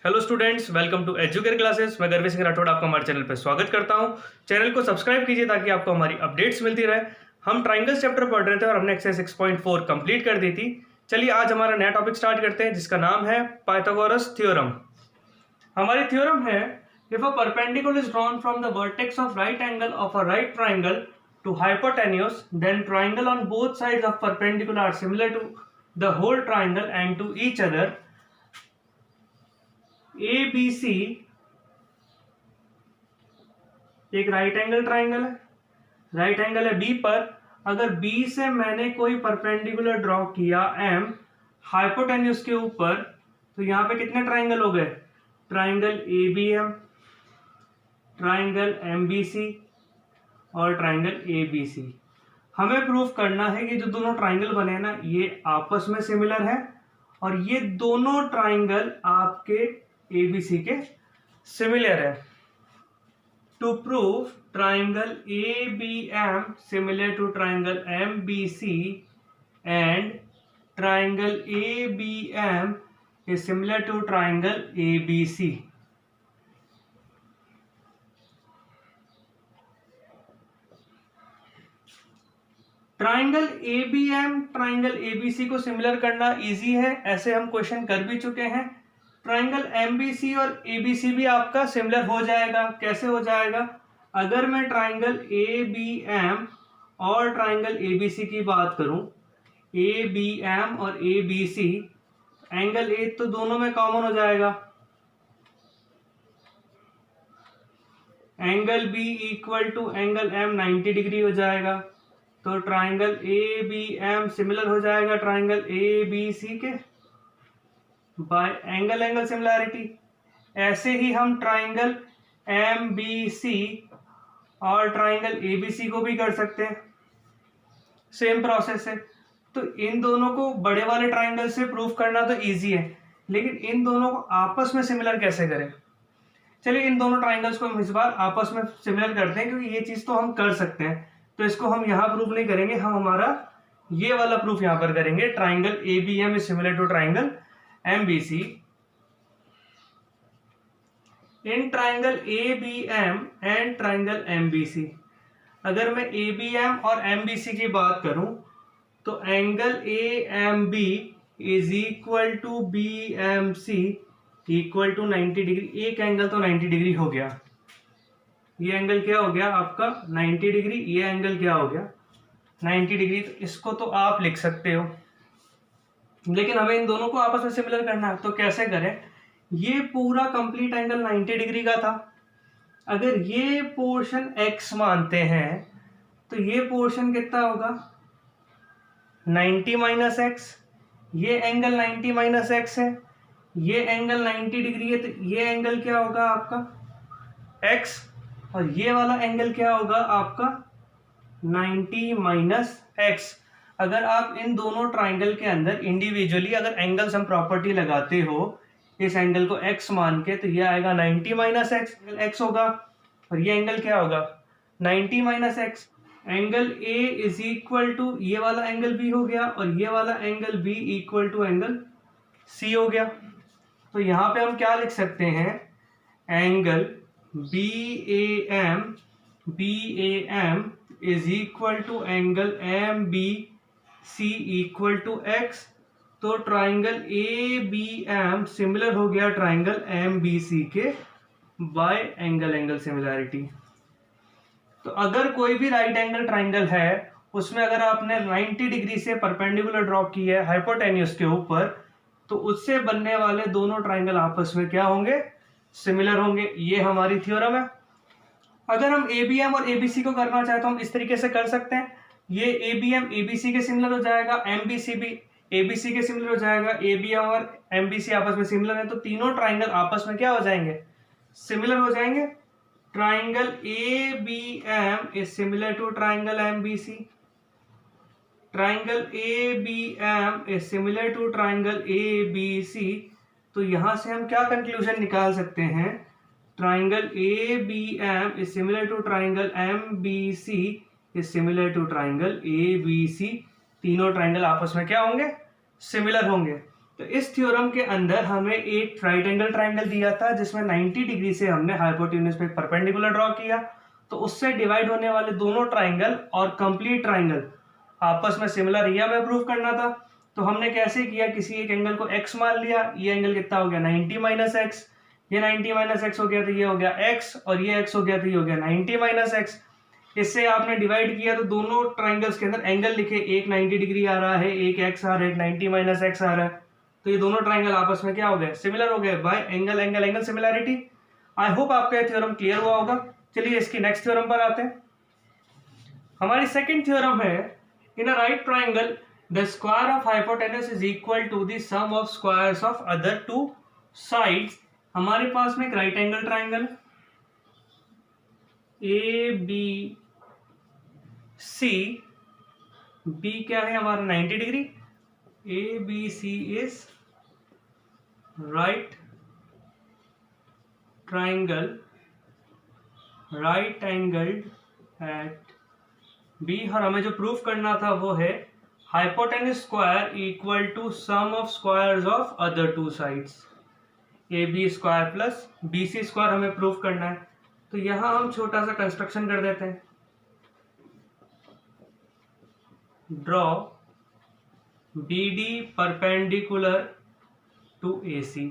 Hello students, welcome to Educare classes. मैं गर्वी सिंह राठौड़ आपका हमारे चैनल पर स्वागत करता हूं। चैनल को सब्सक्राइब कीजिए ताकि आपको हमारी अपडेट्स मिलती रहे। हम ट्राइंगल्स चैप्टर पढ़ रहे थे और हमने एक्सरसाइज 6.4 कंप्लीट कर दी थी। चलिए आज हमारा नया टॉपिक स्टार्ट करते हैं जिसका नाम है पाइथागोरस थ्योरम। हमारी थ्योरम है, if a perpendicular is drawn from the vertex of right angle of a right triangle to hypotenuse, then triangle on both sides of perpendicular are similar to the whole triangle and to each other. ABC एक right angle triangle है, right angle है B पर। अगर B से मैंने कोई perpendicular draw किया M hypotenuse के ऊपर, तो यहाँ पे कितने ट्राइंगल हो गए? Triangle A B M, triangle M B C और ट्राइंगल ए बी सी। हमें प्रूफ करना है कि जो दोनों ट्राइंगल बने हैं ना, ये आपस में सिमिलर है और ये दोनों ट्राइंगल आपके ए बी सी के सिमिलर है। To prove triangle ABM similar to triangle MBC and triangle ABM is similar to triangle ABC. Triangle ABM triangle ABC को सिमिलर करना इजी है, ऐसे हम क्वेश्चन कर भी चुके हैं। ट्राइंगल MBC और ABC भी आपका सिमिलर हो जाएगा। कैसे हो जाएगा? अगर मैं ट्राइंगल ABM और ट्राइंगल ABC की बात करूं, ABM और ABC, एंगल ए तो दोनों में कॉमन हो जाएगा, angle B equal to angle M 90 degree हो जाएगा। तो ट्राइंगल ABM सिमिलर हो जाएगा ट्राइंगल ABC के बाय एंगल एंगल सिमिलैरिटी। ऐसे ही हम ट्राइंगल MBC और ट्राइंगल ABC को भी कर सकते हैं, सेम प्रोसेस है। तो इन दोनों को बड़े वाले ट्राइंगल से प्रूफ करना तो इजी है, लेकिन इन दोनों को आपस में सिमिलर कैसे करें? चलिए इन दोनों ट्राइंगल्स को हम इस बार आपस में सिमिलर करते हैं, क्योंकि ये चीज तो हम कर सकते हैं। तो इसको हम यहाँ प्रूफ नहीं करेंगे, हम हमारा ये वाला प्रूफ यहाँ पर करेंगे। Triangle ABM is similar to triangle MBC। In triangle ABM and triangle MBC, अगर मैं ABM और MBC की बात करूं तो angle AMB is equal to BMC equal to 90 degree. एक एंगल तो 90 डिग्री हो गया, ये एंगल क्या हो गया आपका 90 डिग्री, ये एंगल क्या हो गया 90 डिग्री। तो इसको तो आप लिख सकते हो, लेकिन हमें इन दोनों को आपस में सिमिलर करना है। तो कैसे करें? ये पूरा कंप्लीट एंगल 90 डिग्री का था। अगर ये पोर्शन x मानते हैं तो ये पोर्शन कितना होगा 90 माइनस एक्स। ये एंगल 90 माइनस एक्स है, ये एंगल 90 डिग्री है, तो ये एंगल क्या होगा आपका x, और ये वाला एंगल क्या होगा आपका 90 माइनस एक्स। अगर आप इन दोनों ट्राइंगल के अंदर इंडिविजुअली अगर एंगल्स हम प्रॉपर्टी लगाते हो, इस एंगल को x मान के, तो ये आएगा 90 माइनस एक्स, x होगा, और ये एंगल क्या होगा 90 minus X. Angle A is equal to ये वाला एंगल B हो गया, और ये वाला angle B equal to angle C हो गया। तो यहाँ पे हम क्या लिख सकते हैं? Angle BAM is equal to angle MBC equal to x। तो ट्राइंगल ABM सिमिलर हो गया ट्राइंगल MBC के बाय एंगल एंगल सिमिलैरिटी। तो अगर कोई भी राइट एंगल ट्राइंगल है, उसमें अगर आपने 90 डिग्री से परपेंडिकुलर ड्रॉ की है हाइपोटेन्यूज के ऊपर, तो उससे बनने वाले दोनों ट्राइंगल आपस में क्या होंगे? सिमिलर होंगे। ये हमारी थ्योरम है। अगर हम ABM और ABC को करना चाहे तो हम इस तरीके से कर सकते हैं। ये ABM ABC के सिमिलर हो जाएगा, MBC भी ABC के सिमिलर हो जाएगा। ABM और MBC आपस में सिमिलर है, तो तीनों ट्राइंगल आपस में क्या हो जाएंगे? सिमिलर हो जाएंगे। Triangle ABM is similar to triangle MBC, triangle ABM is similar to triangle ABC। तो यहां से हम क्या कंक्लूजन निकाल सकते हैं? Triangle ABM is similar to triangle MBC is similar to triangle ABC। तीनों ट्राइंगल आपस में क्या होंगे? सिमिलर होंगे। तो इस थ्योरम के अंदर हमें एक राइट एंगल ट्राइंगल दिया था जिसमें 90 डिग्री से हमने हाइपोटेन्यूज पे परपेंडिकुलर ड्रॉ किया, तो उससे डिवाइड होने वाले दोनों ट्राइंगल और कंप्लीट ट्राइंगल आपस में सिमिलर है हमें प्रूव करना था। तो हमने कैसे किया, किसी एक एंगल को x मान लिया, ये एंगल कितना हो गया 90 माइनस एक्स, ये 90 माइनस एक्स हो गया तो ये हो गया x, और ये x हो गया तो ये हो गया 90 माइनस एक्स। इससे आपने डिवाइड किया तो दोनों ट्राइंगल्स के अंदर एंगल लिखे, एक 90 डिग्री आ रहा है, एक x आ रहा है, एक 90 माइनस एक्स आ रहा है, तो ये दोनों ट्राइंगल आपस में क्या हो गए, सिमिलर हो गए bye angle angle angle similarity. आई होप आपका ये थ्योरम क्लियर हुआ होगा। चलिए इसकी नेक्स्ट थ्योरम पर आते हैं। हमारी सेकंड थ्योरम है, in a right triangle the square of hypotenuse is equal to the sum of squares of other two sides. हमारे पास में एक right angle triangle A B C, B क्या है हमारा 90 degree, A B C is right triangle right angled at B, और हमें जो प्रूफ करना था वो है hypotenuse square equal to sum of squares of other two sides, A B square plus B C square हमें प्रूफ करना है। तो यहां हम छोटा सा कंस्ट्रक्शन कर देते हैं, draw B D perpendicular to A C.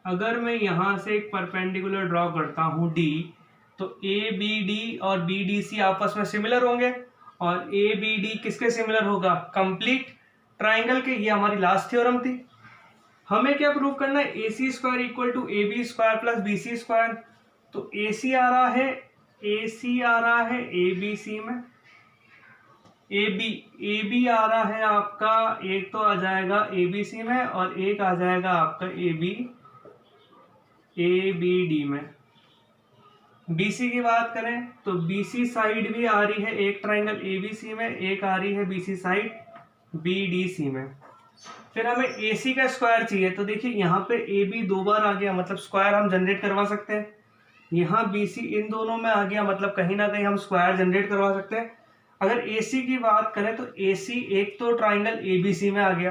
अगर मैं यहां से एक परपेंडिकुलर ड्रॉ करता हूं डी, तो ए बी डी और बी डी सी आपस में सिमिलर होंगे, और ए बी डी किसके सिमिलर होगा, कंप्लीट ट्राइंगल के। ये हमारी लास्ट थ्योरम थी। हमें क्या प्रूव करना है, A C square equal to A B square plus B C square. तो ए सी आ रहा है, ए सी आ रहा है ए बी सी में, ए बी आ रहा है आपका, एक तो आ जाएगा ए बी सी में और एक आ जाएगा आपका ए बी डी में। BC की बात करें तो BC साइड भी आ रही है एक ट्राइंगल ABC में, एक आ रही है BC साइड BDC में। फिर हमें AC का स्क्वायर चाहिए, तो देखिए यहाँ पे AB दो बार आ गया, मतलब स्क्वायर हम जनरेट करवा सकते हैं। यहाँ BC इन दोनों में आ गया, मतलब कहीं ना कहीं हम स्क्वायर जनरेट करवा सकते हैं। अगर AC की बात करें तो AC एक तो ट्राइंगल ABC में आ गया,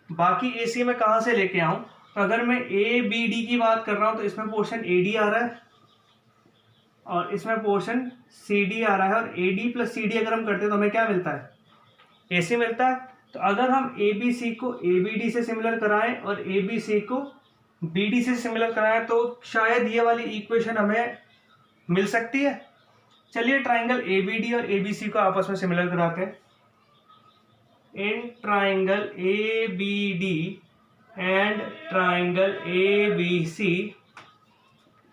बाकी AC में कहाँ से लेके आऊं, तो अगर मैं ABD की बात कर रहा हूं तो इसमें पोर्शन AD आ रहा है और इसमें पोर्शन CD आ रहा है, और AD प्लस CD अगर हम करते हैं तो हमें क्या मिलता है, AC मिलता है। तो अगर हम ABC को ABD से सिमिलर कराएं और ABC को BD से सिमिलर कराएं तो शायद ये वाली इक्वेशन हमें मिल सकती है। चलिए ट्राइंगल ABD और ABC को आपस में सिमिलर कराते हैं। In triangle ABD and triangle ABC,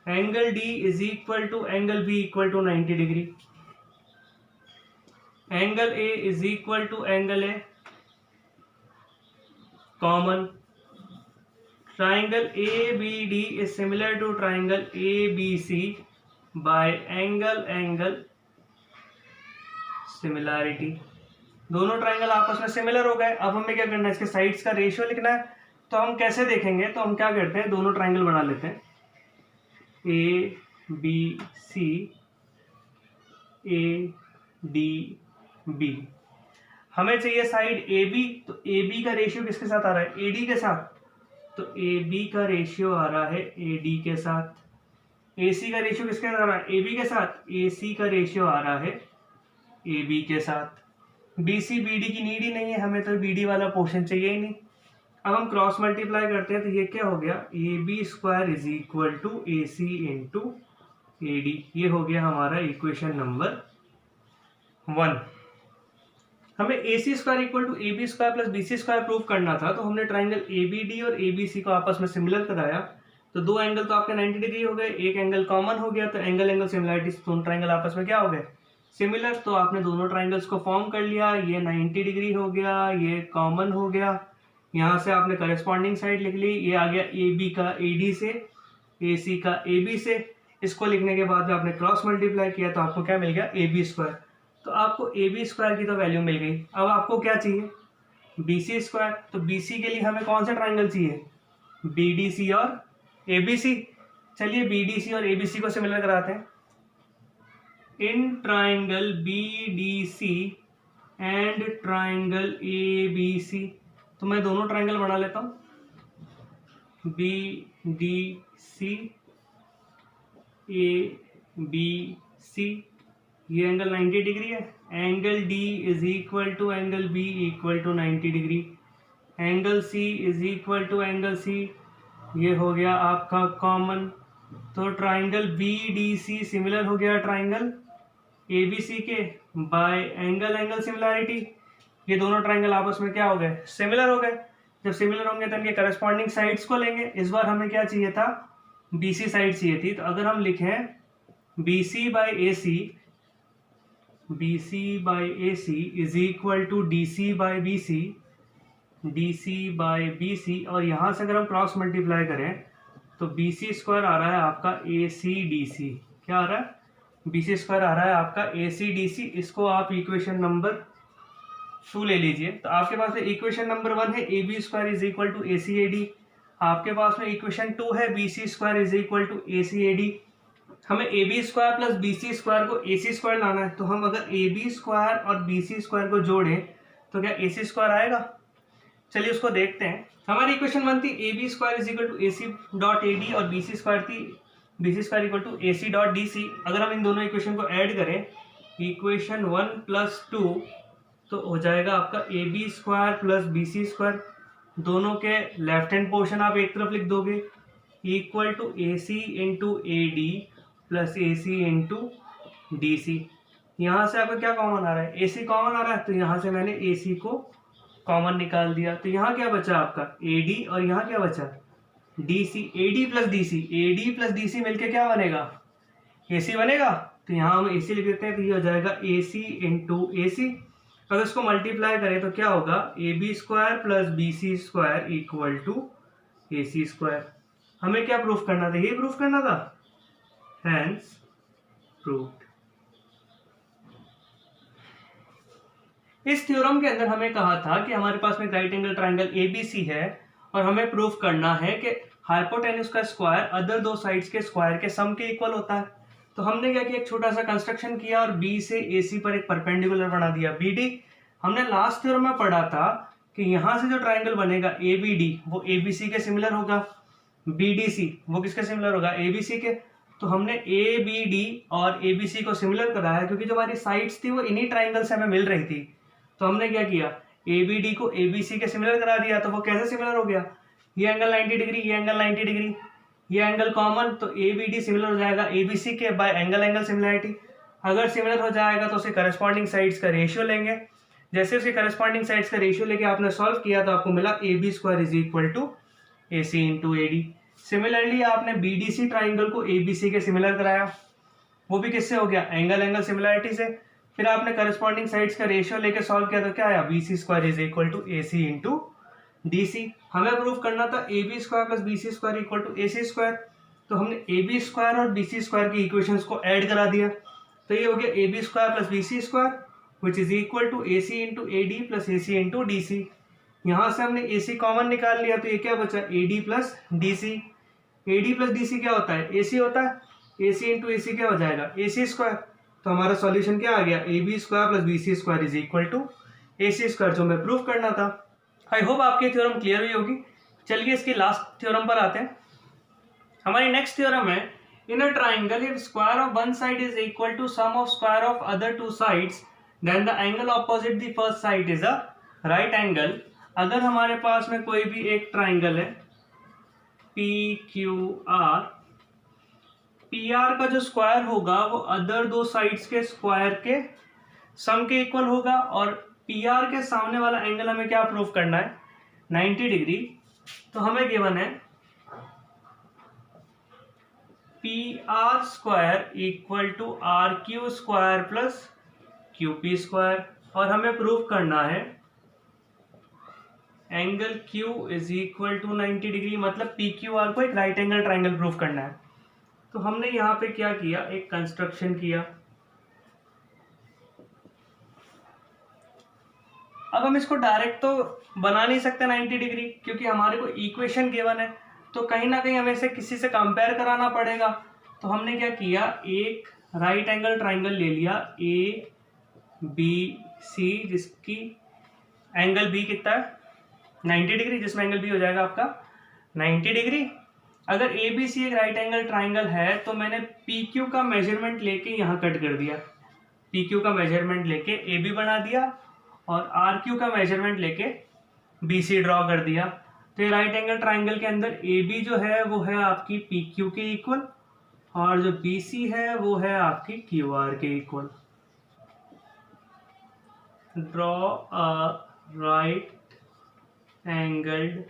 angle D is equal to angle B equal to 90 degree, angle A is equal to angle A, common. Triangle ABD is similar to triangle ABC by angle angle similarity. दोनों triangle आपस में similar हो गए। अब हमें क्या करना है, इसके साइड्स का रेशियो लिखना है। तो हम कैसे देखेंगे, तो हम क्या करते हैं, दोनों ट्राइंगल बना लेते हैं, A B C, A D B. हमें चाहिए साइड ए बी, तो ए बी का रेशियो किसके साथ आ रहा है, ए डी के साथ, तो ए बी का रेशियो आ रहा है ए डी के साथ। ए सी का रेशियो किसके साथ आ रहा है, ए बी के साथ, ए सी का रेशियो आ रहा है ए बी के साथ। बी सी बी डी की नीड ही नहीं है, हमें तो बी डी वाला पोर्शन चाहिए ही नहीं। अब हम क्रॉस मल्टीप्लाई करते हैं तो ये क्या हो गया, A B square is equal to A C into A D. ये हो गया हमारा इक्वेशन नंबर 1। हमें A C square equal to A B square plus B C square prove करना था, तो हमने ट्राइंगल ए बी डी और ए बी सी को आपस में सिमिलर कराया। तो दो एंगल तो आपके 90 डिग्री हो गए, एक एंगल कॉमन हो गया, तो एंगल एंगल सिमिलैरिटी से दोनों ट्राइंगल आपस में क्या हो गए, सिमिलर। तो आपने दोनों ट्राइंगल्स को फॉर्म कर लिया, ये 90 डिग्री हो गया, ये कॉमन हो गया, यहाँ से आपने करस्पॉन्डिंग साइड लिख ली, ये आ गया ए बी का ए डी से, ए सी का ए बी से। इसको लिखने के बाद में आपने क्रॉस मल्टीप्लाई किया तो आपको क्या मिल गया, ए बी स्क्वायर। तो आपको ए बी स्क्वायर की तो वैल्यू मिल गई। अब आपको क्या चाहिए, बी सी स्क्वायर। तो बी सी के लिए हमें कौन सा ट्राइंगल चाहिए, बी डी सी और ए बी सी। चलिए बी डी सी और ए बी सी को सिमिलर कराते हैं। In triangle B D C and triangle A B C, तो मैं दोनों ट्राइंगल बना लेता हूँ, B D C, A B C, ये एंगल 90 डिग्री है, angle D is equal to angle B equal to 90 degree, angle C is equal to angle C, ये हो गया आपका कॉमन। तो triangle B D C similar हो गया triangle A B सी के बाय एंगल एंगल सिमिलैरिटी। ये दोनों ट्राइंगल आपस में क्या हो गए, सिमिलर हो गए। जब सिमिलर होंगे तो इनके करस्पॉन्डिंग साइड्स को लेंगे। इस बार हमें क्या चाहिए था, बी सी साइड चाहिए थी। तो अगर हम लिखें B C by A C, B C by A C is equal to D C by B C, D C by B C, और यहाँ से अगर हम क्रॉस मल्टीप्लाई करें तो बी सी स्क्वायर आ रहा है आपका ए सी डी सी। क्या आ रहा है, बी सी स्क्वायर आ रहा है आपका ए सी डी सी। इसको आप इक्वेशन नंबर 2 ले लीजिए। तो आपके पास में इक्वेशन नंबर 1 है A B square is equal to A C A D, आपके पास में इक्वेशन 2 है B C square is equal to A C A D. हमें A B square plus B C square को ए सी स्क्वायर लाना है। तो हम अगर ए बी स्क्वायर और बी सी स्क्वायर को जोड़ें तो क्या ए सी स्क्वायर आएगा। चलिए उसको देखते हैं। हमारी इक्वेशन 1 थी A B square is equal to A C dot A D और बी सी स्क्वायर थी B C square equal to A C dot D C. अगर हम इन दोनों इक्वेशन को ऐड करें, इक्वेशन 1 प्लस 2, तो हो जाएगा आपका A B square plus B C square. दोनों के लेफ्ट हैंड पोर्शन आप एक तरफ लिख दोगे, equal to A C into A D plus A C into D C. यहाँ से आपका क्या कॉमन आ रहा है, ए सी कॉमन आ रहा है, तो यहाँ से मैंने ए सी को कॉमन निकाल दिया। तो यहाँ क्या बचा आपका ए डी, और यहाँ क्या बचा D C. A D plus D C, A D plus D C मिलकर क्या बनेगा, ए सी बनेगा। तो यहाँ हम ए सी लिख देते हैं, तो ये हो जाएगा ए सी इंटू ए सी। अगर इसको मल्टीप्लाई करें तो क्या होगा, A B square plus B C square equal to A C square. हमें क्या प्रूफ करना था, ये प्रूफ करना था, हैंस प्रूव्ड। इस थ्योरम के अंदर हमें कहा था कि हमारे पास में राइट एंगल ट्राइंगल एबीसी है और हमें प्रूफ करना है कि हाइपोटेन्यूज का स्क्वायर अदर दो साइड्स के स्क्वायर के सम के इक्वल होता है। तो हमने क्या किया, एक छोटा सा कंस्ट्रक्शन किया और बी से एसी पर एक परपेंडिकुलर बना दिया बीडी। हमने लास्ट थ्योरम में पढ़ा था कि यहाँ से जो ट्राइंगल बनेगा एबीडी वो एबीसी के सिमिलर होगा, बीडीसी वो किसके सिमिलर होगा, एबीसी के। तो हमने एबीडी और एबीसी को सिमिलर कराया क्योंकि जो हमारी साइड्स थी वो इन्हीं ट्राइंगल से हमें मिल रही थी। तो हमने क्या किया, एबीडी को एबीसी के सिमिलर करा दिया। तो वो कैसे सिमिलर हो गया, ये एंगल 90 डिग्री, ये एंगल 90 डिग्री, ये एंगल कॉमन, तो एबीडी सिमिलर हो जाएगा एबीसी के बाय एंगल एंगल सिमिलरिटी। अगर सिमिलर हो जाएगा तो उसके करस्पॉन्डिंग साइड्स का रेशियो लेंगे। जैसे उसके करस्पॉन्डिंग साइड्स का रेशियो लेके आपने सॉल्व किया तो आपको मिला A B square is equal to A C into A D. Similarly आपने बी डी सी ट्राइंगल को ए बी सी के सिमिलर कराया, वो भी किससे हो गया, एंगल एंगल सिमिलरिटी से। फिर आपने करस्पॉन्डिंग साइड्स का रेशियो लेके सॉल्व किया तो क्या आया, B C square is equal to A C into D C. हमें प्रूव करना था A B square plus B C square equal to A C square. तो हमने ए बी स्क्वायर और बी सी स्क्वायर की इक्वेशंस को add करा दिया। तो ये हो गया A B square plus B C square which is equal to A C into A D plus A C into D C. यहाँ से हमने ए सी कॉमन निकाल लिया तो ये क्या बचा, A D plus D C. A D plus D C क्या होता है, ए सी होता है, ए सी इंटू ए सी क्या हो जाएगा, ए सी स्क्वायर। तो हमारा सॉल्यूशन क्या आ गया, A B square plus B C square is equal to A C square, जो हमें प्रूफ करना था। आई होप आपकी थ्योरम क्लियर हुई होगी। चलिए इसकी लास्ट थ्योरम पर आते हैं। हमारी नेक्स्ट थ्योरम है, in a triangle if square of one side is equal to sum of square of other two sides then the angle opposite the first side is a right angle. अगर हमारे पास में कोई भी एक triangle है P Q R, P R का जो स्क्वायर होगा वो अदर दो साइड्स के स्क्वायर के सम के इक्वल होगा, और पी आर के सामने वाला एंगल हमें क्या प्रूव करना है, 90 डिग्री। तो हमें गिवन है P R square equal to R Q square plus Q P square, और हमें प्रूव करना है angle Q is equal to 90 degree, मतलब पी क्यू आर को एक राइट एंगल ट्राइंगल प्रूफ करना है। तो हमने यहाँ पे क्या किया, एक कंस्ट्रक्शन किया। अब हम इसको डायरेक्ट तो बना नहीं सकते 90 डिग्री, क्योंकि हमारे को इक्वेशन गिवन है, तो कहीं ना कहीं हमें इसे किसी से कंपेयर कराना पड़ेगा। तो हमने क्या किया, एक राइट एंगल ट्राइंगल ले लिया ए बी सी, जिसकी एंगल बी कितना है 90 डिग्री, जिसमें एंगल बी हो जाएगा आपका 90 डिग्री। अगर ए बी सी एक राइट एंगल ट्राइंगल है तो मैंने पी क्यू का मेजरमेंट लेके यहाँ कट कर दिया, पी क्यू का मेजरमेंट लेके ए बी बना दिया और आर क्यू का मेजरमेंट लेके बी सी ड्रॉ कर दिया। तो ये राइट एंगल ट्राइंगल के अंदर ए बी जो है वो है आपकी पी क्यू के इक्वल और जो बी सी है वो है आपकी क्यू आर के equal. Draw a right angled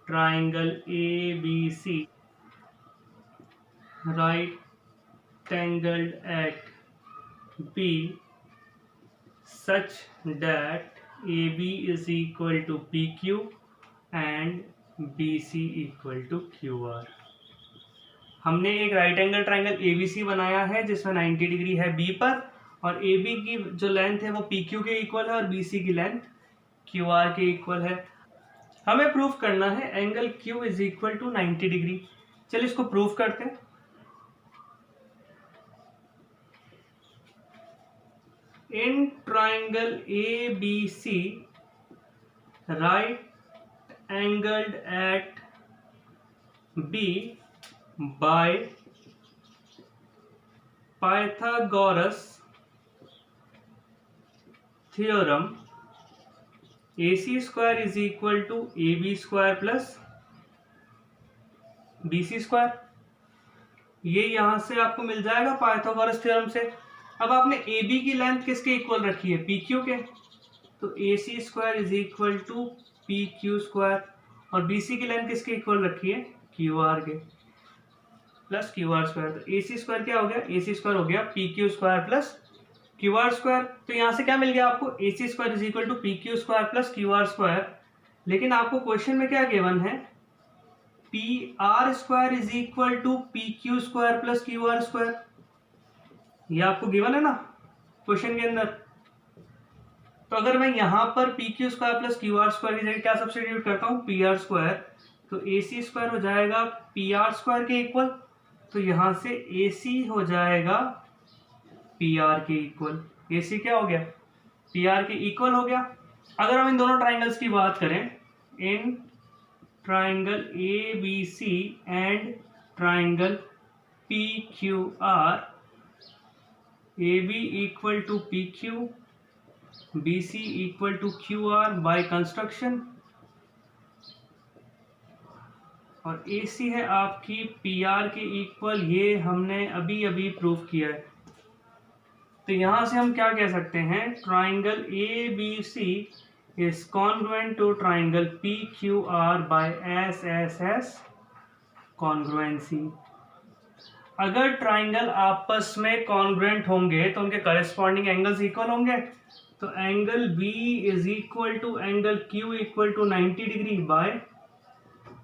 triangle ABC, right angled at B such that AB is equal to PQ and BC equal to QR। हमने एक राइट एंगल ट्राइंगल ABC बनाया है जिसमें 90 डिग्री है B पर और AB की जो लेंथ है वो PQ के इक्वल है और BC की लेंथ QR के इक्वल है। हमें प्रूफ करना है angle Q is equal to 90 degree. चलिए इसको प्रूफ करते हैं। In triangle ABC right angled at B by Pythagoras theorem AC square is equal to AB square plus BC square, ये यहां से आपको मिल जाएगा पाइथागोरस थ्योरम से। अब आपने AB की लेंथ किसके इक्वल रखी है, PQ के, तो AC square is equal to PQ square और BC की लेंथ किसके इक्वल रखी है, QR के प्लस QR स्क्वायर। तो AC स्क्वायर क्या हो गया, AC स्क्वायर हो गया PQ square plus QR square. तो यहां से क्या मिल गया आपको, AC square is equal to PQ square plus QR square. लेकिन आपको क्वेश्चन में क्या गिवन है, PR square is equal to PQ square plus QR square, ये आपको गिवन है ना क्वेश्चन के अंदर। तो अगर मैं यहां पर PQ square plus QR square की जगह क्या सब्स्टिट्यूट करता हूं, PR स्क्वायर, तो AC स्क्वायर हो जाएगा PR स्क्वायर के इक्वल, तो यहां से AC हो जाएगा PR के इक्वल। AC क्या हो गया, PR के इक्वल हो गया। अगर हम इन दोनों ट्राइंगल्स की बात करें, in triangle ABC and triangle PQR, AB equal to PQ, BC equal to QR by construction और AC है आपकी PR के इक्वल, ये हमने अभी अभी प्रूव किया है। तो यहां से हम क्या कह सकते हैं, triangle ABC is congruent to triangle PQR by SSS congruency. अगर ट्राइंगल आपस में कॉन्ग्रुएंट होंगे तो उनके करेस्पॉन्डिंग एंगल्स इक्वल होंगे। तो angle B is equal to angle Q equal to 90 degree by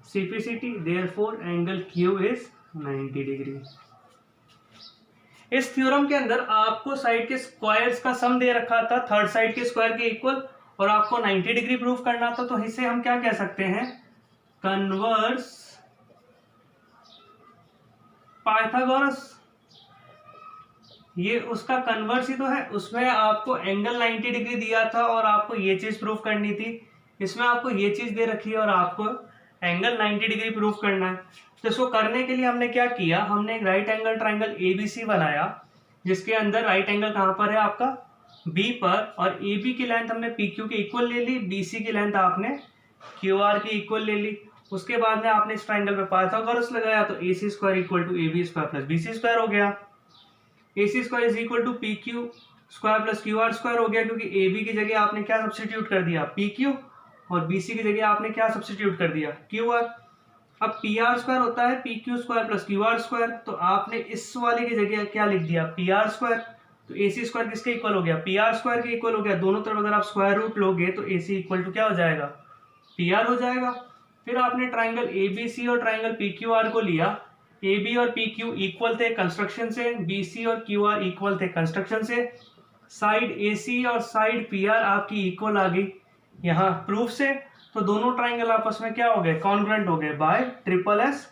CPCT, therefore angle Q is 90 degree. इस theorem के अंदर आपको साइड के स्क्वायर्स का सम दे रखा था, थर्ड साइड के स्क्वायर के इक्वल, और आपको 90 डिग्री प्रूफ करना था। तो इसे हम क्या कह सकते हैं, कन्वर्स पाइथागोरस। ये उसका कन्वर्स ही तो है, उसमें आपको एंगल 90 डिग्री दिया था और आपको ये चीज प्रूफ करनी थी। इसमें आपको ये चीज दे रखी है और आपको एंगल 90 डिग्री प्रूफ करना है। तो इसको करने के लिए हमने क्या किया, हमने एक राइट एंगल ट्राइंगल ABC बनाया जिसके अंदर राइट एंगल कहां पर है आपका B पर, और AB की लेंथ हमने PQ के इक्वल ले ली, BC की लेंथ आपने QR के इक्वल ले ली। उसके बाद में आपने इस ट्राइंगल पे पाइथागोरस लगाया तो AC square equal to AB square plus BC square हो गया। AC square is equal to PQ square plus QR square हो गया, क्योंकि AB की जगह आपने क्या सब्स्टिट्यूट कर दिया, PQ, और BC की जगह आपने क्या सब्स्टिट्यूट कर दिया, QR। अब PR स्क्वायर होता है PQ square plus QR square, तो आपने इस वाले की जगह क्या लिख दिया, PR स्क्वायर। तो AC स्क्वायर किसके इक्वल हो गया, PR स्क्वायर के इक्वल हो गया। दोनों तरफ अगर आप स्क्वायर रूट लोगे तो AC इक्वल टू क्या हो जाएगा, PR हो जाएगा। फिर आपने ट्राइंगल ABC और ट्राइंगल PQR को लिया, AB और PQ इक्वल थे कंस्ट्रक्शन से, BC और QR इक्वल थे कंस्ट्रक्शन से। साइड AC और साइड PR आपकी इक्वल आ गई यहाँ प्रूफ से। तो दोनों ट्राइंगल आपस में क्या हो गए, कॉन्ग्रुएंट हो गए बाय SSS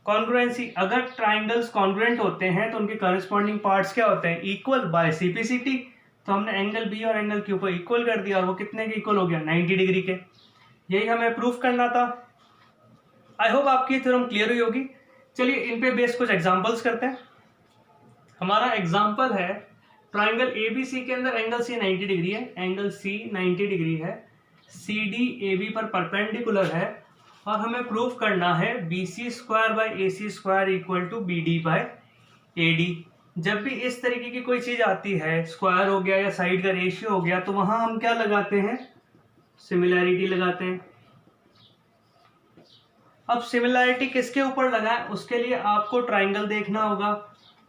कॉन्ग्रुएंसी। अगर ट्राइंगल्स कॉन्ग्रुएंट होते हैं तो उनके कॉरेस्पॉन्डिंग पार्ट्स क्या होते हैं, इक्वल बाय CPCT। तो हमने एंगल B और एंगल Q को इक्वल कर दिया और वो कितने के इक्वल हो गया, 90 डिग्री के। यही हमें प्रूफ करना था। आई होप आपकी थ्योरम क्लियर हुई होगी। चलिए इन पे बेस कुछ एग्जांपल्स करते हैं। हमारा एग्जांपल है ट्राइंगल ABC के अंदर एंगल C 90 डिग्री है, एंगल C 90 डिग्री है, CD AB पर परपेंडिकुलर है और हमें प्रूफ करना है BC²/AC² इक्वल टू BD/AD। जब भी इस तरीके की कोई चीज आती है, स्क्वायर हो गया या साइड का रेशियो हो गया, तो वहां हम क्या लगाते हैं, सिमिलैरिटी लगाते हैं। अब सिमिलैरिटी किसके ऊपर लगाएं, उसके लिए आपको ट्राइंगल देखना होगा।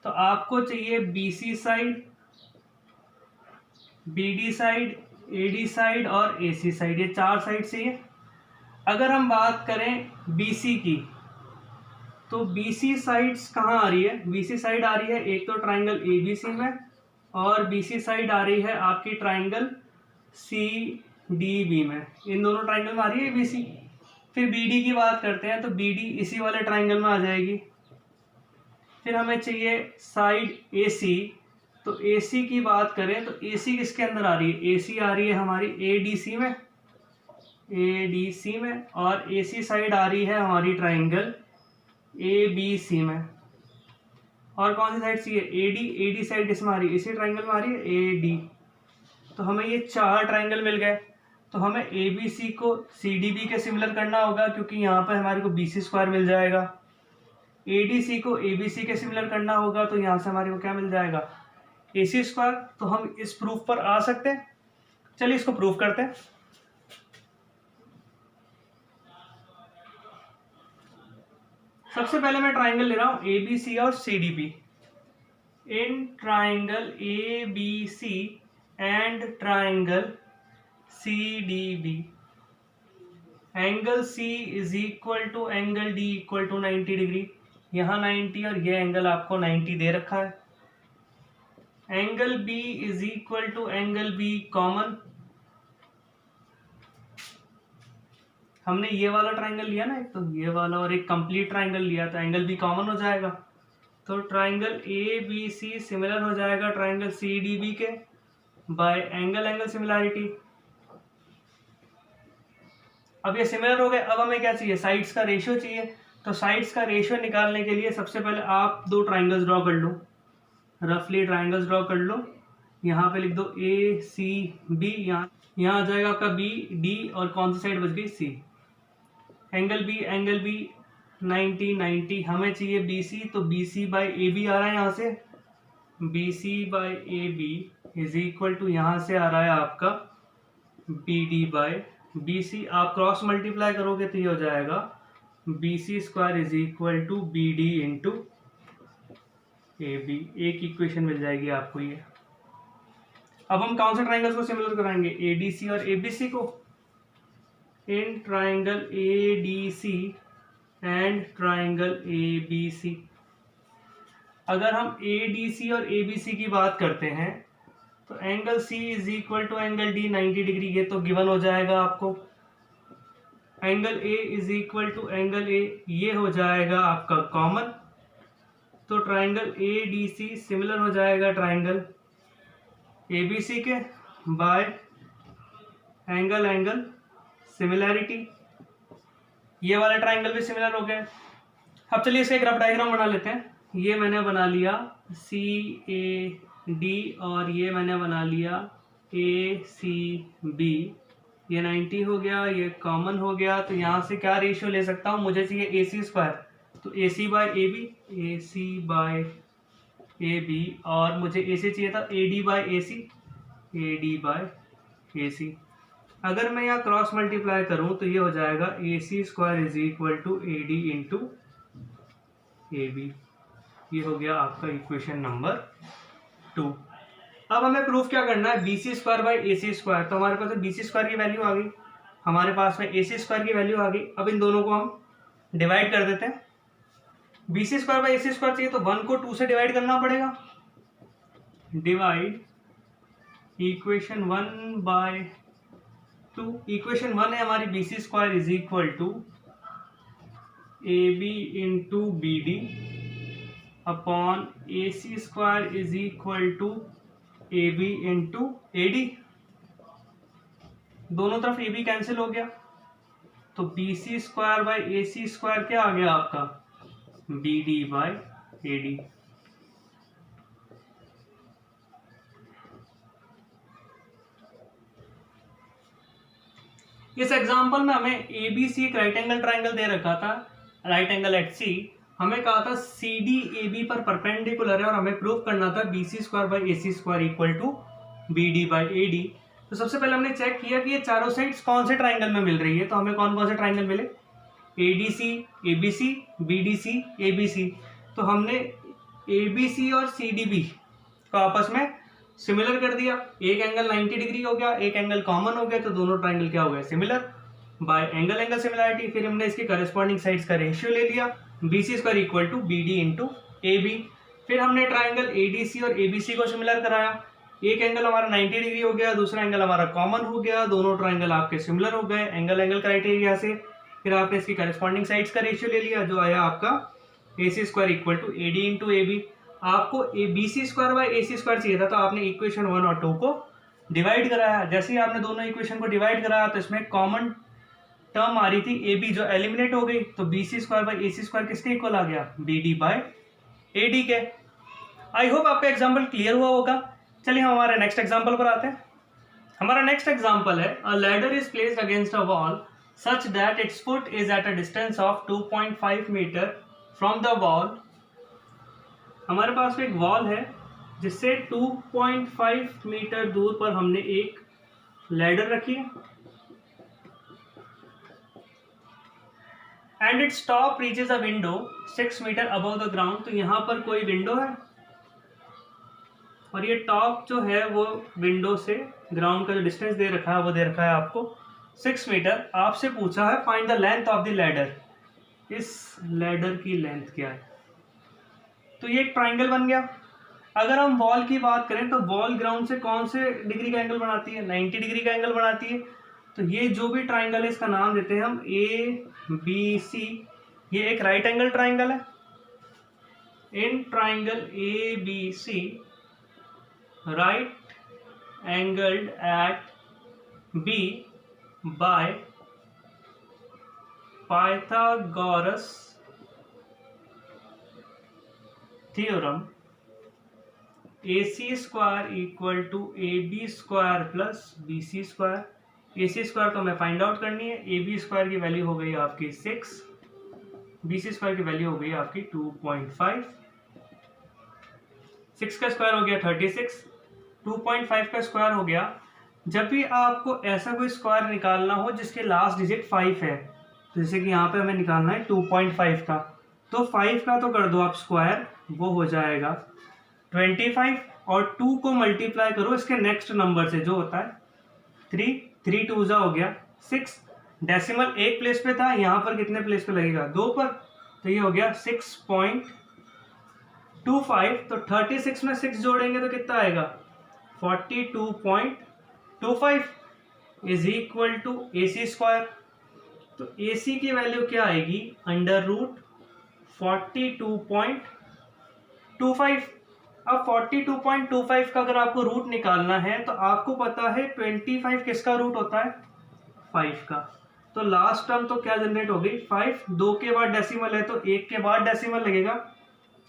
तो आपको चाहिए BC side, BD side, AD side और AC साइड, ये 4 साइड चाहिए। अगर हम बात करें BC की, तो BC साइड्स कहाँ आ रही है, BC साइड आ रही है एक तो ट्राइंगल ABC में, और BC साइड आ रही है आपकी ट्राइंगल CDB में। इन दोनों ट्राइंगल में आ रही है BC। फिर BD की बात करते हैं तो BD इसी वाले ट्राइंगल में आ जाएगी। फिर हमें चाहिए साइड AC, तो AC की बात करें तो AC किसके अंदर आ रही है, AC आ रही है हमारी ADC में, ADC में, और AC साइड आ रही है हमारी ट्राइंगल ABC में। और कौन सी साइड चाहिए, AD साइड किसमें आ रही है, इसी ट्राइंगल में आ रही है AD। तो हमें ये 4 ट्राइंगल मिल गए। तो हमें ABC को CDB के सिमिलर करना होगा, क्योंकि यहाँ पर हमारे को BC² मिल जाएगा। ADC को ABC के सिमिलर करना होगा, तो यहाँ से हमारे को क्या मिल जाएगा, AC²। तो हम इस प्रूफ पर आ सकते हैं। चलिए इसको प्रूफ करते हैं। सबसे पहले मैं ट्राइंगल ले रहा हूं ABC और CDB। In triangle ABC and triangle CDB, angle C is equal to angle D equal to 90 degree. यहाँ 90 और ये एंगल आपको 90 दे रखा है। Angle B is equal to angle B common, हमने ये वाला ट्राइंगल लिया ना, एक तो ये वाला और एक कंप्लीट ट्राइंगल लिया, तो एंगल B कॉमन हो जाएगा। तो ट्राइंगल ABC सिमिलर हो जाएगा ट्राइंगल CDB के बाय एंगल सिमिलैरिटी। अब ये सिमिलर हो गए। अब हमें क्या चाहिए, साइड्स का रेशियो चाहिए। तो साइड्स का रेशियो निकालने के लिए सबसे पहले आप 2 ट्राइंगल्स ड्रॉ कर लो, रफली ट्राइंगल्स ड्रॉ कर लो। यहाँ पे लिख दो ACB, यहाँ आ जाएगा आपका BD और कौन सी साइड बच गई, C। एंगल B 90 हमें चाहिए BC, तो BC/AB आ रहा है यहाँ से, BC/AB इज इक्वल टू यहाँ से आ रहा है आपका BD/BC। आप क्रॉस मल्टीप्लाई करोगे तो ये हो जाएगा BC² is equal to BD into AB। एक इक्वेशन मिल जाएगी आपको ये। अब हम कौन से ट्राइंगल्स को सिमिलर कराएंगे, ADC और ABC को। इन triangle ADC and triangle ABC, अगर हम ADC और ABC की बात करते हैं तो angle C is equal to angle D 90 degree, ये तो गिवन हो जाएगा आपको। Angle A is equal to angle A, ये हो जाएगा आपका कॉमन। तो ट्राइंगल ADC सिमिलर हो जाएगा ट्राइंगल ABC के बाय एंगल सिमिलैरिटी। ये वाला ट्राइंगल भी सिमिलर हो गया। अब चलिए इसका एक रफ डायग्राम बना लेते हैं। ये मैंने बना लिया CAD और ये मैंने बना लिया ACB। ये 90 हो गया, ये कॉमन हो गया। तो यहाँ से क्या रेशियो ले सकता हूँ, मुझे चाहिए AC², तो AC/AB, AC/AB, और मुझे AC चाहिए था AD/AC, AD/AC। अगर मैं यहाँ क्रॉस मल्टीप्लाई करूँ तो ये हो जाएगा AC² is equal to AD into AB। ये हो गया आपका इक्वेशन नंबर 2। अब हमें प्रूफ क्या करना है, BC²/AC²। तो हमारे पास BC² की वैल्यू आ गई, हमारे पास में AC² की वैल्यू आ गई। अब इन दोनों को हम डिवाइड कर देते हैं। BC²/AC² चाहिए तो 1 को 2 से डिवाइड करना पड़ेगा। Divide equation 1/2। इक्वेशन 1 है हमारी BC² is equal to AB into BD upon AC² is equal to AB into AD। दोनों तरफ AB कैंसिल हो गया। तो B C square by A C square क्या आ गया आपका, B D by A D. इस एग्जांपल में हमें ए बी सी एक राइट एंगल ट्राइंगल दे रखा था, राइट एंगल एट सी। हमें कहा था सी डी ए बी पर परपेंडिकुलर है और हमें प्रूव करना था B C square by A C square equal to B D by A D. तो सबसे पहले हमने चेक किया कि ये चारों साइड्स कौन से ट्राइंगल में मिल रही है। तो हमें कौन कौन से ट्राइंगल मिले, A D C, A B C, B D C, A B C. तो हमने ए बी सी और सी डी बी को आपस में सिमिलर कर दिया, एक एंगल 90 डिग्री हो गया, एक एंगल कॉमन हो गया, तो दोनों ट्राइंगल क्या हो गए, similar by angle angle similarity. फिर हमने इसकी करस्पॉन्डिंग साइड्स का रेशियो ले लिया, B C square equal to B D into A B. फिर हमने ट्राइंगल ए डी सी और ए बी सी को सिमिलर कराया, एक एंगल हमारा 90 डिग्री हो गया, दूसरा एंगल हमारा कॉमन हो गया, दोनों ट्राइंगल आपके सिमिलर हो गए एंगल एंगल क्राइटेरिया से। फिर आपने इसकी करस्पॉन्डिंग साइड्स का रेशियो ले लिया, जो आया आपका A C square equal to A D into A B. आपको A B C square by A C square चाहिए था, तो आपने इक्वेशन 1 और 2 को डिवाइड कराया। जैसे ही आपने दोनों इक्वेशन को डिवाइड कराया तो इसमें कॉमन टर्म आ रही थी ए बी, जो एलिमिनेट हो गई, तो B C square by A C square किसके इक्वल आ गया, B D by A D के। आई होप आपका एग्जाम्पल क्लियर हुआ होगा। चलिए हम हमारे नेक्स्ट एग्जाम्पल पर आते हैं। हमारा नेक्स्ट एग्जाम्पल है, a ladder is placed against a wall such that its foot is at a distance of 2.5 metre from the wall. हमारे पास एक वॉल है जिससे 2.5 मीटर दूर पर हमने एक लैडर रखी है and its top reaches a window 6 metre above the ground. तो यहाँ पर कोई विंडो है और ये टॉप जो है वो विंडो से ग्राउंड का जो डिस्टेंस दे रखा है वो दे रखा है आपको 6 मीटर। आपसे पूछा है find the length of the ladder, इस लैडर की लेंथ क्या है। तो ये एक ट्राइंगल बन गया। अगर हम वॉल की बात करें तो वॉल ग्राउंड से कौन से डिग्री का एंगल बनाती है, 90 डिग्री का एंगल बनाती है। तो ये जो भी ट्राइंगल है इसका नाम देते हैं हम ए बी सी। ये एक राइट एंगल ट्राइंगल है। In triangle A B C right angled at B by Pythagoras theorem A C square equal to A B square plus B C square. A C square तो हमें find out करनी है, A B square की value हो गई आपकी 6, B C square की value हो गई आपकी 2.5, 6 का स्क्वायर हो गया 36, 2.5 का स्क्वायर हो गया। जब भी आपको ऐसा कोई स्क्वायर निकालना हो जिसके लास्ट डिजिट 5 है, तो जैसे कि यहाँ पे हमें निकालना है 2.5 का, तो 5 का तो कर दो आप स्क्वायर, वो हो जाएगा 25 और 2 को मल्टीप्लाई करो इसके नेक्स्ट नंबर से जो होता है 3, 3 2 जा हो गया 6। डेसिमल एक प्लेस पे था, यहाँ पर कितने प्लेस पे लगेगा, 2 पर, तो ये हो गया 6.25। तो 36 में 6 जोड़ेंगे तो कितना आएगा 42.25 is equal to A C square. तो ए सी की वैल्यू क्या आएगी, अंडर रूट 42.25। अब 42.25 का अगर आपको रूट निकालना है तो आपको पता है 25 किसका रूट होता है, 5 का। तो लास्ट टर्म तो क्या जनरेट हो गई 5, 2 के बाद डेसिमल है तो 1 के बाद डेसिमल लगेगा।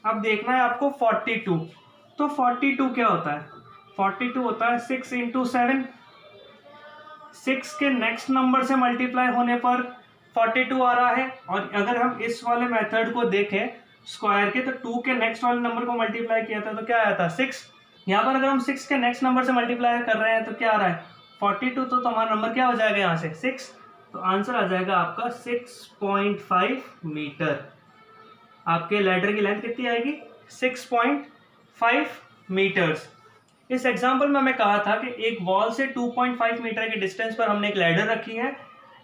अब देखना है आपको 42, तो 42 क्या होता है, 42 होता है 6 इंटू 7। 6 के नेक्स्ट नंबर से मल्टीप्लाई होने पर 42 आ रहा है। और अगर हम इस वाले मेथड को देखें स्क्वायर के, तो 2 के नेक्स्ट वाले नंबर को मल्टीप्लाई किया था तो क्या आया था 6। यहाँ पर अगर हम 6 के नेक्स्ट नंबर से मल्टीप्लाई कर रहे हैं तो क्या आ रहा है 42, तो हमारा नंबर क्या हो जाएगा यहाँ से 6। तो आंसर आ जाएगा आपका 6.5 मीटर। आपके लैडर की लेंथ कितनी आएगी 6.5 मीटर्स। इस एग्जाम्पल में हमें कहा था कि एक वॉल से 2.5 मीटर के डिस्टेंस पर हमने एक लैडर रखी है।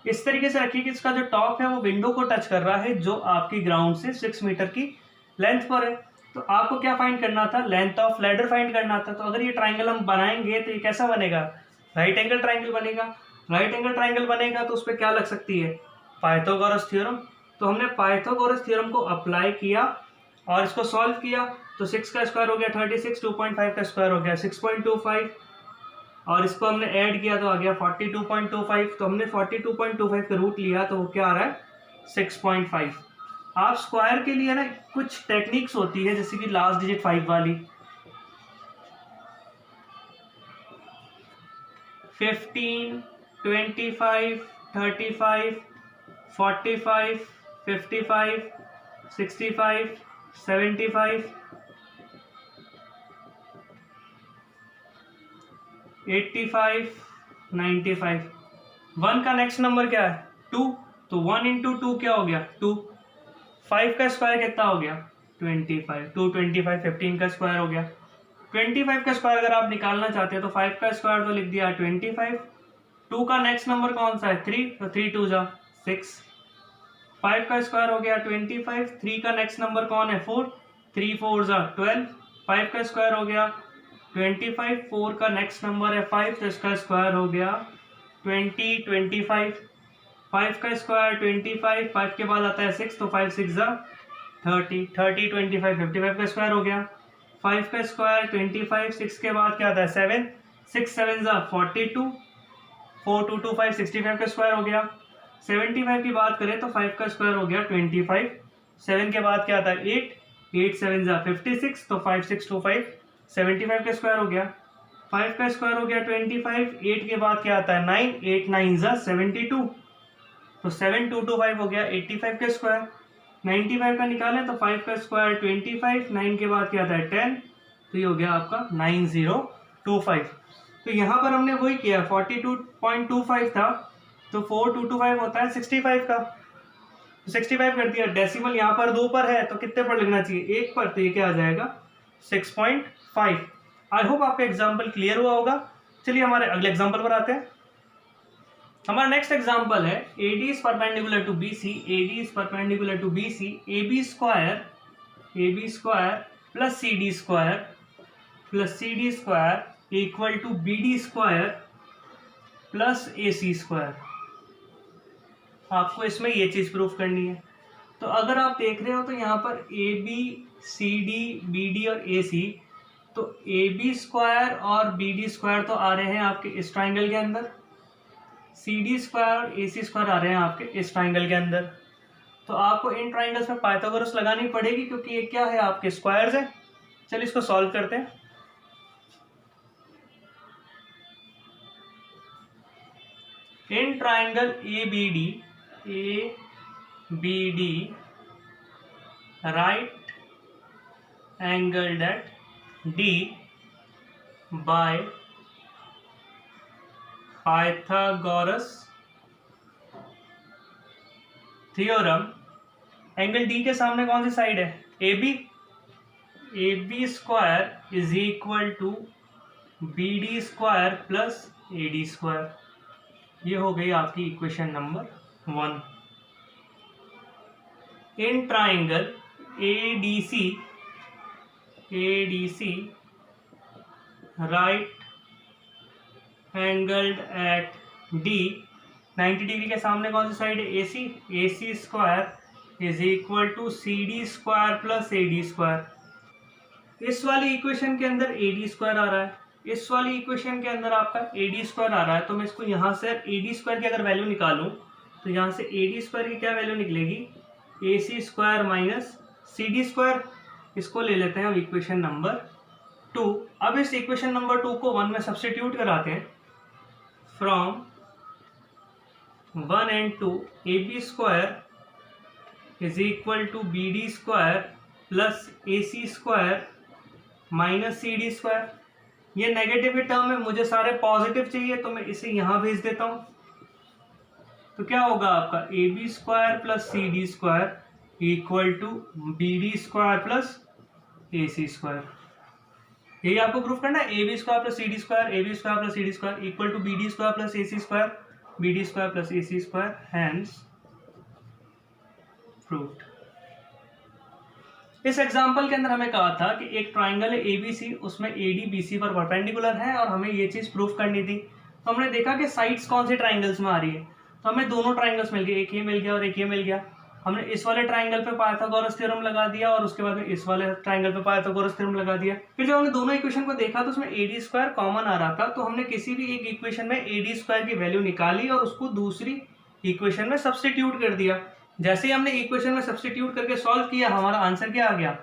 इस तरीके से रखी कि इसका जो टॉप है वो विंडो को टच कर रहा है, जो आपकी ग्राउंड से 6 मीटर की लेंथ पर है। तो आपको क्या फाइंड करना था, लेंथ ऑफ लैडर फाइंड करना था। तो अगर ये ट्राइंगल हम बनाएंगे तो ये कैसा बनेगा, राइट एंगल ट्राइंगल बनेगा। राइट एंगल ट्राइंगल बनेगा तो उस पर क्या लग सकती है, पाइथागोरस थ्योरम। तो हमने पाइथागोरस थ्योरम को अप्लाई किया और इसको सॉल्व किया। तो 6 का स्क्वायर हो गया 36, 2.5 का स्क्वायर हो गया 6.25 और इसको हमने ऐड किया तो आ गया 42.25। तो हमने 42.25 का रूट लिया तो वो क्या आ रहा है 6.5। आप स्क्वायर के लिए ना कुछ टेक्निक्स होती है, जैसे कि लास्ट डिजिट 5 वाली, 15, 25, 35, 45, 55, 65, 75, 85, 95। 1 का नेक्स्ट नंबर क्या है 2, तो 1 इंटू 2 क्या हो गया 2। 5 का स्क्वायर कितना हो गया 25, 2 25, 15 का स्क्वायर हो गया। 25 का स्क्वायर अगर आप निकालना चाहते हैं तो 5 का स्क्वायर तो लिख दिया 25। 2 का नेक्स्ट नंबर कौन सा है 3, तो 3 2 जा 6। 5 का स्क्वायर हो गया 25। 3 का नेक्स्ट नंबर कौन है 4, 3 4 जा 12। 5 का स्क्वायर हो गया 25। 4 का नेक्स्ट नंबर है 5, तो इसका स्क्वायर हो गया 20 25। 5 का स्क्वायर 25, 5 के बाद आता है 6, तो 5 6 जा 30, 30 25 55 का स्क्वायर हो गया। 5 का स्क्वायर 25, 6 के बाद क्या आता है 7, 6 7 जा 42, 4 2 2 5 65 का स्क्वायर हो गया। 75 की बात करें तो 5 का स्क्वायर हो गया 25, 7 के बाद क्या आता है 8, 8 7 जा 56, तो 5 6 2 5 75 का स्क्वायर हो गया। 5 का स्क्वायर हो गया 25, 8 के बाद क्या आता है 9, 8 9 जा 72, तो 7 2 2 5 हो गया 85 का स्क्वायर। 95 का निकालें तो 5 का स्क्वायर 25, 9 के बाद क्या आता है 10, तो ये हो गया आपका 9025। तो यहाँ पर हमने वही किया 42.25 था, तो 4225 होता है 65 का, तो 65 कर दिया। डेसिमल यहाँ पर 2 पर है तो कितने पर लिखना चाहिए 1 पर, तो ये क्या आ जाएगा 6.5। आई होप आपका एग्जाम्पल क्लियर हुआ होगा। चलिए हमारे अगले एग्जाम्पल पर आते हैं। हमारा नेक्स्ट एग्जाम्पल है AD is perpendicular to BC, AD is perpendicular to BC, AB square plus CD square equal to BD square plus AC square। आपको इसमें ये चीज प्रूफ करनी है। तो अगर आप देख रहे हो तो यहाँ पर AB, CD, BD और AC, तो AB स्क्वायर और BD स्क्वायर तो आ रहे हैं आपके इस ट्राइंगल के अंदर, CD स्क्वायर और AC स्क्वायर आ रहे हैं आपके इस ट्राइंगल के अंदर। तो आपको इन ट्राइंगल्स में पाइथागोरस लगानी पड़ेगी क्योंकि ये क्या है आपके स्क्वायर्स है। चलिए इसको सॉल्व करते हैं। In triangle ABD right angled at D by Pythagoras theorem, angle D के सामने कौन सी साइड है AB square is equal to BD square plus AD square. ये हो गई आपकी equation number 1। In triangle ADC right angled at D, 90 degree के सामने कौन सी साइड है AC square is equal to CD square plus AD square. इस वाली इक्वेशन के अंदर AD स्क्वायर आ रहा है, इस वाली इक्वेशन के अंदर आपका AD स्क्वायर आ रहा है। तो मैं इसको यहाँ से AD स्क्वायर की अगर वैल्यू निकालूं तो यहाँ से AD स्क्वायर की क्या वैल्यू निकलेगी AC square minus CD square. इसको ले लेते हैं हम इक्वेशन नंबर 2। अब इस इक्वेशन नंबर 2 को 1 में सब्स्टिट्यूट कराते हैं। From 1 and 2 AB square is equal to BD square plus AC square minus CD square. ये नेगेटिव के टर्म में मुझे सारे पॉजिटिव चाहिए तो मैं इसे यहाँ भेज देता हूँ। तो क्या होगा आपका AB square plus CD square equal to BD square plus AC square. यही आपको प्रूफ करना है AB square plus CD square, AB square plus CD square equal to BD square plus AC square, BD square plus AC square, hence proved. इस example के अंदर हमें कहा था कि एक ट्राइंगल है ABC, उसमें AD BC पर परपेंडिकुलर है और हमें ये चीज प्रूफ करनी थी। तो हमने देखा कि साइड्स कौन से ट्राइंगल्स में आ रही है, तो हमें दोनों ट्राइंगल्स मिल गए, एक ये मिल गया और एक ये मिल गया। हमने इस वाले ट्राइंगल पे पाइथागोरस थ्योरम लगा दिया और उसके बाद में इस वाले ट्राइंगल पे पाइथागोरस थ्योरम लगा दिया। फिर जब हमने दोनों इक्वेशन को देखा तो उसमें AD स्क्वायर कॉमन आ रहा था, तो हमने किसी भी एक इक्वेशन में AD स्क्वायर की वैल्यू निकाली और उसको दूसरी इक्वेशन में सब्सटीट्यूट कर दिया। जैसे ही हमने इक्वेशन में सब्सटीट्यूट करके सॉल्व किया, हमारा आंसर क्या आ गया,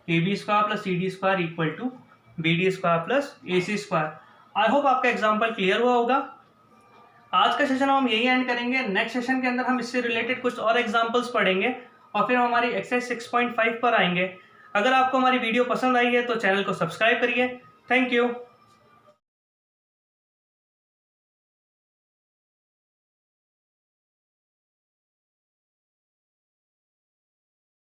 AB square plus CD square equal to BD square plus AC square. I hope आपका एग्जाम्पल क्लियर हुआ होगा। आज का सेशन हम यही एंड करेंगे। नेक्स्ट सेशन के अंदर हम इससे रिलेटेड कुछ और एग्जांपल्स पढ़ेंगे और फिर हम हमारी एक्सरसाइज 6.5 पर आएंगे। अगर आपको हमारी वीडियो पसंद आई है तो चैनल को सब्सक्राइब करिए। Thank you.